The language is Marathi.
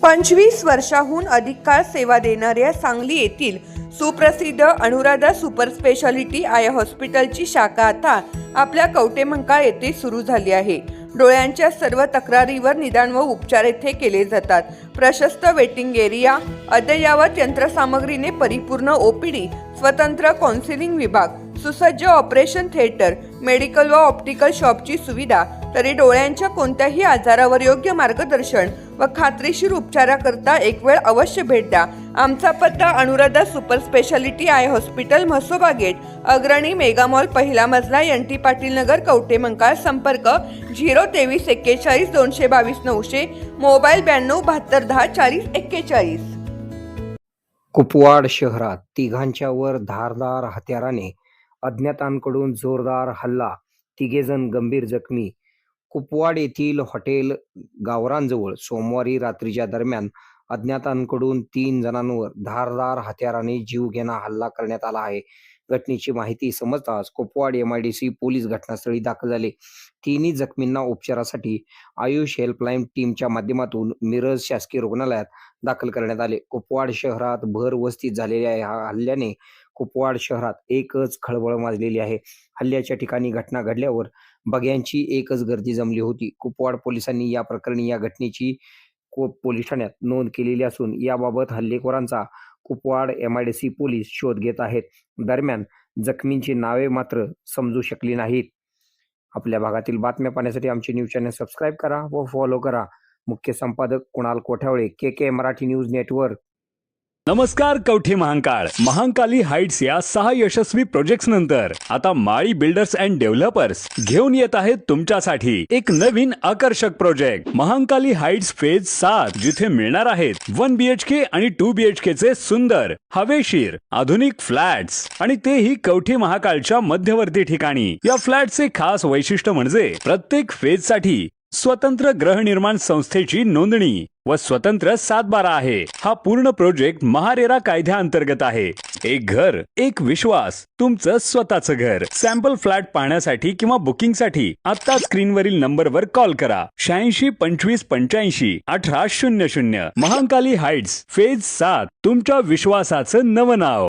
25 वर्षाहून अधिक काळ सेवा देणाऱ्या सांगली येथील सुप्रसिद्ध अनुराधा सुपर स्पेशालिटी आय हॉस्पिटलची शाखा आता आपल्या कवठेमंकाळ येथे सुरू झाली आहे। डोळ्यांच्या सर्व तक्रारीवर निदान व उपचार येथे केले जातात। प्रशस्त वेटिंग एरिया, अद्ययावत यंत्रसामग्रीने परिपूर्ण ओपीडी, स्वतंत्र काउन्सिलिंग विभाग, सुसज्ज ऑपरेशन थिएटर, मेडिकल व ऑप्टिकल शॉपची सुविधा, तरी डोळ्यांच्या कोणत्याही आजारावर योग्य मार्गदर्शन व खात्रीशीर उपचाराकरता एक वेळ अवश्य भेट द्या। आमचा पत्ता Anuradha super speciality eye hospital, Mhasoba gate, Agrani mega mall, पहिला मजला, NT पाटील नगर, कवठेमंकाळ। संपर्क 023 41 222 900, मोबाईल 92 72 10 40 41। कुपवाड शहरात तिघांच्यावर धारदार हत्याराने अज्ञातांकडून जोरदार हल्ला, तिघेजण गंभीर जखमी। कुपवाड येथील हॉटेल गावरांजवळ सोमवारी रात्रीच्या दरम्यान अज्ञातांकडून 3 जणांवर धारदार हत्याराने जीवघेणा हल्ला करण्यात आला आहे। घटनेची माहिती समजताच कुपवाड MIDC पोलीस घटनास्थळी दाखल झाले। तिन्ही जखमींना उपचारासाठी आयुष हेल्पलाईन टीमच्या माध्यमातून मिरज शासकीय रुग्णालयात दाखल करण्यात आले। कुपवाड शहरात भर वस्तीत झालेल्या या हल्ल्याने कुपवाड शहरात एकच खळबळ माजलेली आहे। हल्ल्याच्या ठिकाणी घटना घडल्यावर बघ्यांची एकच गर्दी जमली होती। कुपवाड पोलिसांनी या प्रकरणी या घटनेची पोलीस ठाण्यात नोंद केलेली असून याबाबत हल्लेखोरांचा कुपवाड MIDC पोलीस शोध घेत आहेत। दरम्यान जखमींची नावे मात्र समजू शकली नाहीत। आपल्या भागातील बातम्या पाहण्यासाठी आमचे न्यूज चॅनल सबस्क्राईब करा व फॉलो करा। मुख्य संपादक Kunal Kothawale, KK Marathi news network. नमस्कार कवठे महांकाळ। महांकाली हाइट्स या 6 यशस्वी प्रोजेक्ट्स नंतर आता माळी बिल्डर्स अँड डेव्हलपर्स घेऊन येत आहेत तुमच्यासाठी एक नवीन आकर्षक प्रोजेक्ट महांकाली हाइट्स फेज 7, जिथे मिळणार आहेत 1 BHK आणि 2 BHK चे सुंदर हवेशीर आधुनिक फ्लॅट्स, आणि तेही कवठे महाकाळच्या मध्यवर्ती ठिकाणी। या फ्लॅटचे खास वैशिष्ट्य म्हणजे प्रत्येक फेज साठी स्वतंत्र गृहनिर्माण संस्थेची नोंदणी व स्वतंत्र 7/12 आहे। हा पूर्ण प्रोजेक्ट महारेरा कायद्याअंतर्गत आहे। एक घर एक विश्वास, तुमचं स्वतःचं घर। सॅम्पल फ्लॅट पाहण्यासाठी किंवा बुकिंगसाठी आता स्क्रीनवरील नंबरवर कॉल करा 86 25 85 18 00। महांकाली हाइट्स फेज 7, तुमच्या विश्वासाचं नवं नाव।